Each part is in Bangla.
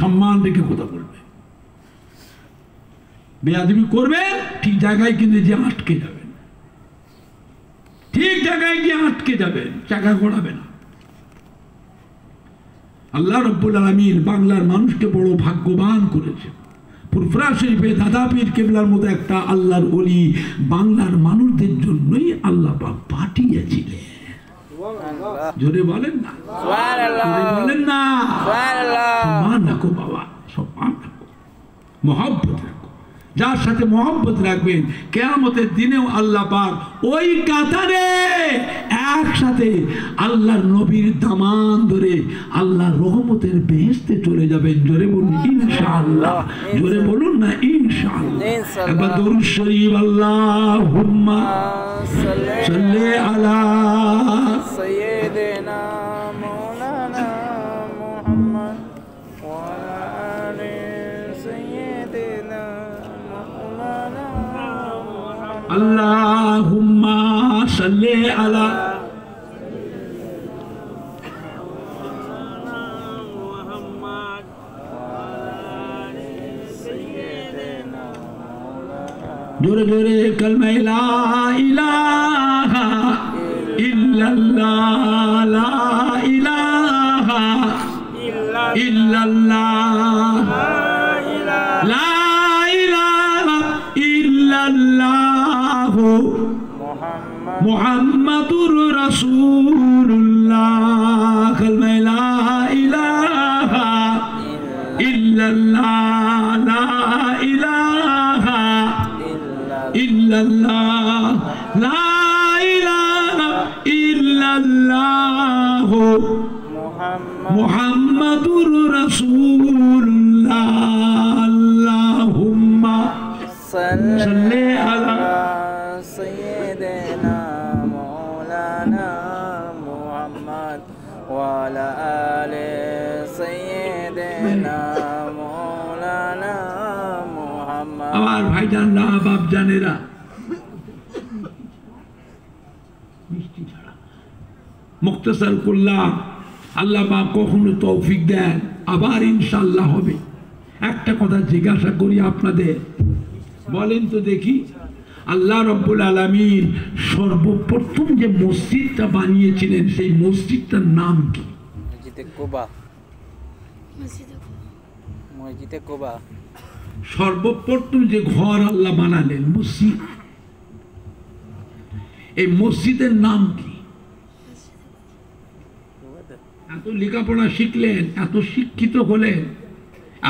সম্মান রেখে কথা বলবে। বেয়াদবি করবে ঠিক জায়গায় কিন্তু যে আটকে যাবেন, ঠিক জায়গায় গিয়ে আটকে যাবেন, চাকা ঘোরাবে না। আল্লাহ রাব্বুল আলামিন বাংলার মানুষকে বড় ভাগ্যবান করেছে। ফুরফুরা শরীফে দাদা পীর কেবলার মতো একটা আল্লাহর ওলি বাংলার মানুষদের জন্যই আল্লাহ পাক পাঠিয়েছিলেন। জোরে বলেন না, বলেন না। সম্মান রাখো বাবা, সম্মান রাখো, মহব্বত রাখো। যার সাথে মহব্বত রাখবেন কিয়ামতের দিনেও আল্লাহ পাক ওই কাতারে একসাথে আল্লাহর নবীর দামান ধরে আল্লাহর রহমতের বেহেশতে চলে যাবেন। জোরে বলুন ইনশাআল্লাহ, জোরে বলুন না ইনশাআল্লাহ। একবার দরুদ শরীফ আল্লাহুম্মা সাল্লি আলা সাইয়্যিদিনা মাওলানা মুহাম্মদ ওয়া আলা আলি সাইয়্যিদিনা মাওলানা মুহাম্মদ। আল্লাহুম্মা সাল্লি আলা জোরে জোরে কালমা লা ইলাহা ইল্লাল্লাহ, লা ইলাহা ইল্লাল্লাহ, লা ইলাহা ইল্লাল্লাহ মুহাম্মাদুর রাসূলুল্লাহ। কালমা লা ইলাহা ইল্লাল্লাহ, লা ইলাহা ইল্লাল্লাহ, লা ইলাহা ইল্লাল্লাহ মুহাম্মাদুর রাসূলুল্লাহ। আল্লাহুম্মা সাল্লি আলা সাইয়্যিদিনা মাওলানা মুহাম্মদ ওয়া আলা আলি সাইয়্যিদিনা মাওলানা মুহাম্মদ। আমার ভাইজানরা, বাপ জানেরা, মুক্তাসার করলাম। আল্লাহ পাক কখনো তৌফিক দেন আবার ইনশাআল্লাহ হবে। একটা কথা জিজ্ঞাসা করি আপনাদের, বলেন তো দেখি, আল্লাহ রাব্বুল আলামিন সর্বপ্রথম যে মসজিদটা বানিয়েছিলেন সেই মসজিদটার নাম কি? মসজিদে কুবা। মসজিদে কুবা। সর্বপ্রথম যে ঘর আল্লাহ বানালেন মসজিদ, এই মসজিদের নাম কি? এত লেখাপড়া শিখলেন, এত শিক্ষিত হলেন,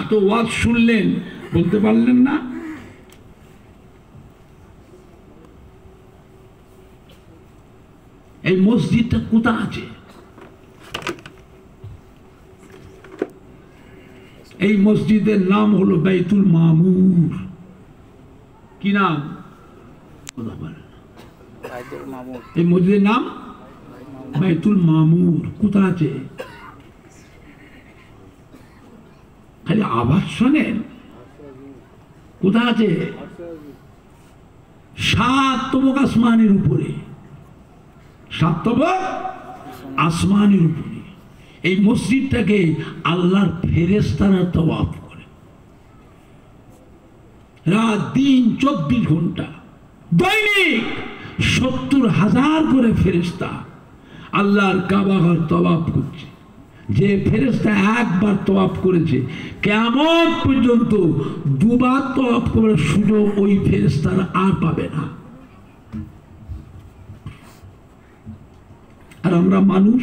এত ওয়াজ শুনলেন, বলতে পারলেন না? এই মসজিদটা কোথায় আছে? এই মসজিদের নাম হলো বাইতুল মামুর। কি নাম? এই মসজিদের নাম বাইতুল মামুর। কোথায় আছে? খালি আওয়াজ শোনেন। কোথায় আছে? 7 তবক আসমানের উপরে, 7 তবক আসমানের উপরে। এই মসজিদটাকে আল্লাহর ফেরেশতারা তওয়াফ করে রাত দিন 24 ঘন্টা, দৈনিক 70,000 করে ফেরেশতা আল্লাহর কাবা ঘর তওয়াফ করছে। যে ফেরেশতা একবার তওয়াফ করেছে, কিয়ামত পর্যন্ত 2 বার তওয়াফ করার সুযোগ ওই ফেরেশতারা আর পাবে না। আর আমরা মানুষ,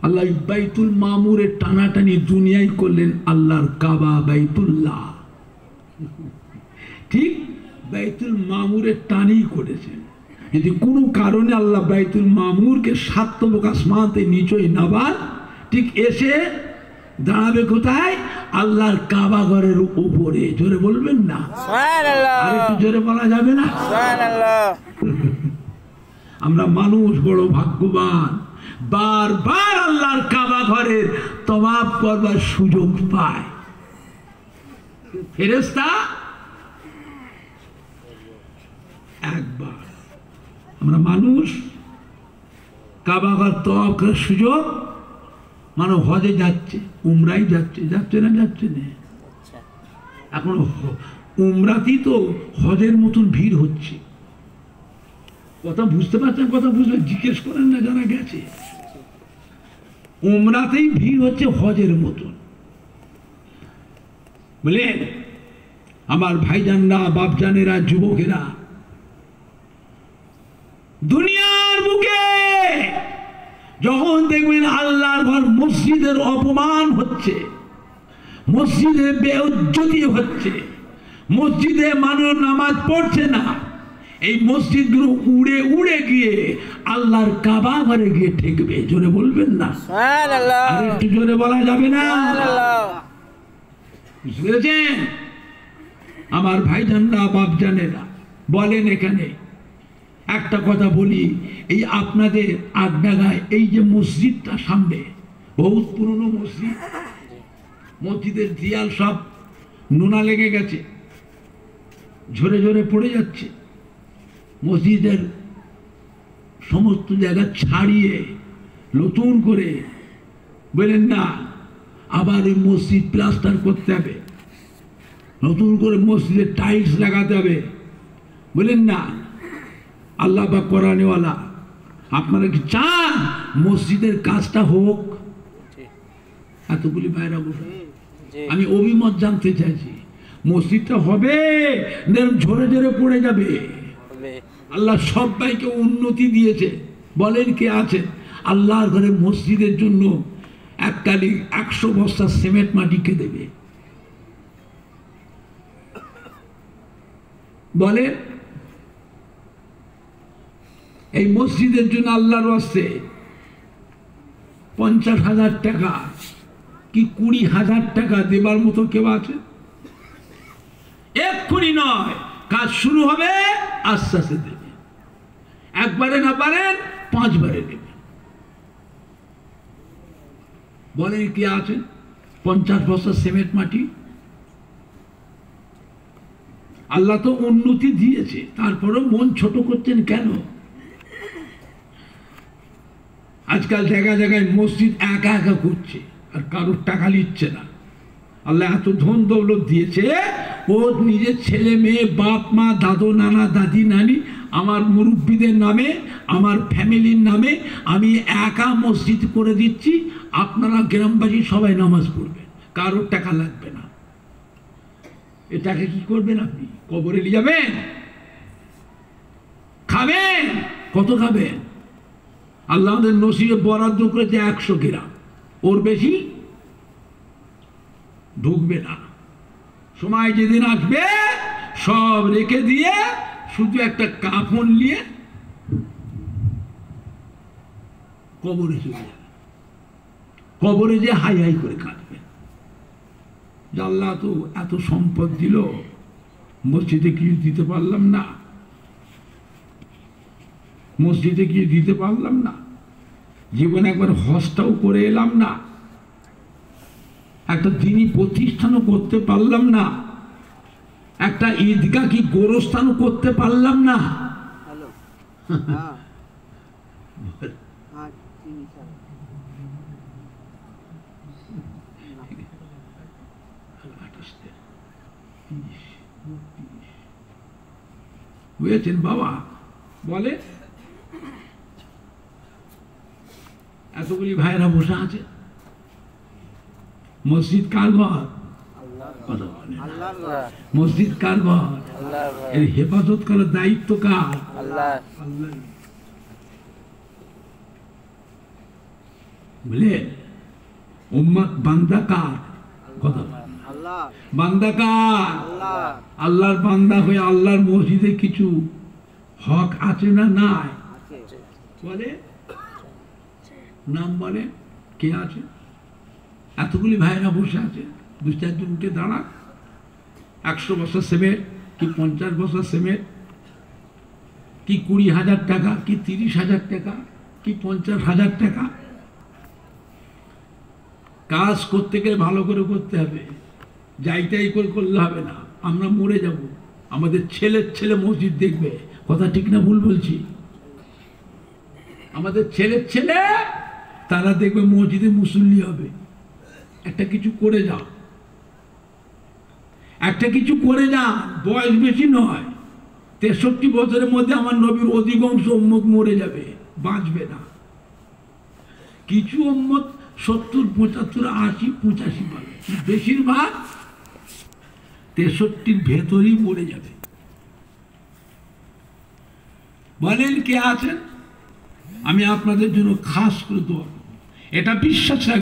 আল্লাহ বাইতুল মামুরের টানাটানি দুনিয়ায় করলেন আল্লাহর কাবা বাইতুল্লাহ। ঠিক বাইতুল মামুরের টানেই করেছেন। যদি কোনো কারণে আল্লাহ বাইতুল মামুরকে 7 তবক আসমানতে নিচই নাবার, ঠিক এসে দাঁড়াবে কোথায়? আল্লাহর কাবা ঘরের উপরে। জোরে বলবেন না? সুবহানাল্লাহ। আর একটু জোরে বলা যাবে না? সুবহানাল্লাহ। আমরা মানুষ বড় ভাগ্যবান, বারবার আল্লাহর কাবা ঘরের তওয়াফ করবার সুযোগ পায়। ফেরেশতা একবার, আমরা মানুষ কাবা ঘর তওয়াফ করার সুযোগ মানে হজে যাচ্ছে, উমরাই যাচ্ছে, যাচ্ছে না যাচ্ছে না। আচ্ছা এখন উমরাতেই তো হজের মতন ভিড় হচ্ছে। কথা বুঝতে পারছেন? কথা বুঝলে জিজ্ঞেস করেন না যারা গেছে। উমরাতেই ভিড় হচ্ছে হজের মতন, বুঝলেন? আমার ভাইজানরা, বাপজানেরা, যুবকেরা, দুনিয়ার বুকে যখন দেখবেন আল্লাহর ঘর মসজিদের অপমান হচ্ছে, মসজিদে বেইজ্জতি হচ্ছে, মসজিদে মানুষ নামাজ পড়ছে না, এই মসজিদগুলো উড়ে উড়ে গিয়ে আল্লাহর কাবা ঘরে গিয়ে ঠেকবে। জোরে বলবেন না? সুবহানাল্লাহ। আর একটু জোরে বলা যাবে না? সুবহানাল্লাহ। বুঝতে পেরেছেন? আমার ভাইজানরা, বাপজানেরা, বলেন এখানে একটা কথা বলি, এই আপনাদের আগডাগায় এই যে মসজিদটা সামনে, বহুত পুরনো মসজিদ, মসজিদের দেয়াল সব নোনা লেগে গেছে, ঝরে ঝরে পড়ে যাচ্ছে। মসজিদের সমস্ত জায়গা ছাড়িয়ে নতুন করে বলেন না, আবার এই মসজিদ প্লাস্টার করতে হবে, নতুন করে মসজিদে টাইলস লাগাতে হবে, বলেন না? আল্লাহ বা কোরআনেওয়ালা, আপনারা কি চান মসজিদের কাজটা হোক? জি এতগুলি বাইরা বসে জি আমি অভিমত জানতে চাইছি, মসজিদটা হবে না ঝরে ঝরে পড়ে যাবে? হবে। আল্লাহ সবাইকে উন্নতি দিয়েছে, বলেন কে আছে আল্লাহর ঘরে মসজিদের জন্য এককালি 100 বস্তা সিমেন্ট মাটিকে দেবে? বলে এই মসজিদের জন্য আল্লাহর ওয়াস্তে 50,000 টাকা কি 20,000 টাকা দেবার মতো কেউ আছে? এক্ষুনি নয়, কাজ শুরু হবে আস্তে আস্তে দেবে, একবারে না পারেন 5 বারে দেবে। বলেন কি আছে? 50 বস্তা সিমেন্ট মাটি। আল্লাহ তো উন্নতি দিয়েছে, তারপরেও মন ছোট করছেন কেন? আজকাল জায়গায় জায়গায় মসজিদ একা একা করছে আর কারোর টাকা নিচ্ছে না। আল্লাহ এত ধন দৌলত দিয়েছে, ও নিজের ছেলে মেয়ে, বাপ মা, দাদু নানা, দাদি নানি, আমার মুরব্বীদের নামে, আমার ফ্যামিলির নামে আমি একা মসজিদ করে দিচ্ছি, আপনারা গ্রামবাসী সবাই নামাজ পড়বেন, কারোর টাকা লাগবে না। এটাকে কি করবেন আপনি? কবরে নিয়ে যাবেন? খাবেন? কত খাবেন? আল্লাহ আমাদের নসিবে বরাদ্দ করেছে 100 গ্রাম, ওর বেশি ঢুকবে না। সময় যেদিন আসবে সব রেখে দিয়ে শুধু একটা কাফন নিয়ে কবরে চলে যাবে, কবরে যে হাই হাই করে কাঁদবে, যে আল্লাহ তো এত সম্পদ দিল, মসজিদে কিছু দিতে পারলাম না, মসজিদে কিছু দিতে পারলাম না, জীবনে একবার হজটাও করে এলাম না, একটা দিনই প্রতিষ্ঠানও করতে পারলাম না, একটা ঈদগাহ কি গোরস্থানও করতে পারলাম না। হ্যালো হ্যাঁ চিনি স্যার। বুঝেছেন বাবা? বলে এতগুলি ভাইরা বসে আছে, মসজিদ কার ঘর? কথা বলে না। আল্লাহর আল্লাহ মসজিদ কার ঘর? আল্লাহ এর হেফাজত করার দায়িত্ব কার? আল্লাহ আল্লাহ। বুঝলে উম্মত বান্দা কার? কথা বলে না। আল্লাহ বান্দা কার? আল্লাহ আল্লাহর বান্দা হয়ে আল্লাহর মসজিদে কিছু হক আছে না নাই? আছে। বলে নাম বলে কে আছে? এতগুলি ভাইরা বসে আছে, 2-4 উঠে দাঁড়াক। 100 বছর সিমেন্ট কি 50 বছর সিমেন্ট কি 20,000 টাকা কি 30,000 টাকা কি 50,000 টাকা, কাজ করতে গেলে ভালো করে করতে হবে, যাইটাই করে করলে হবে না। আমরা মরে যাব, আমাদের ছেলের ছেলে মসজিদ দেখবে, কথা ঠিক না ভুল বলছি? আমাদের ছেলের ছেলে তারা দেখবে মসজিদে মুসল্লি হবে। একটা কিছু করে যাও, একটা কিছু করে যান, বয়স বেশি নয়, 63 বছরের মধ্যে আমার নবীর অধিকাংশ উম্মত মরে যাবে, বাঁচবে না। কিছু উম্মত 70, 75, 80, 85 পাবে, বেশিরভাগ 63 ভেতরেই মরে যাবে। বলেন কে আছেন? আমি আপনাদের জন্য খাস করে দোয়া করব, এটা বিশ্বাস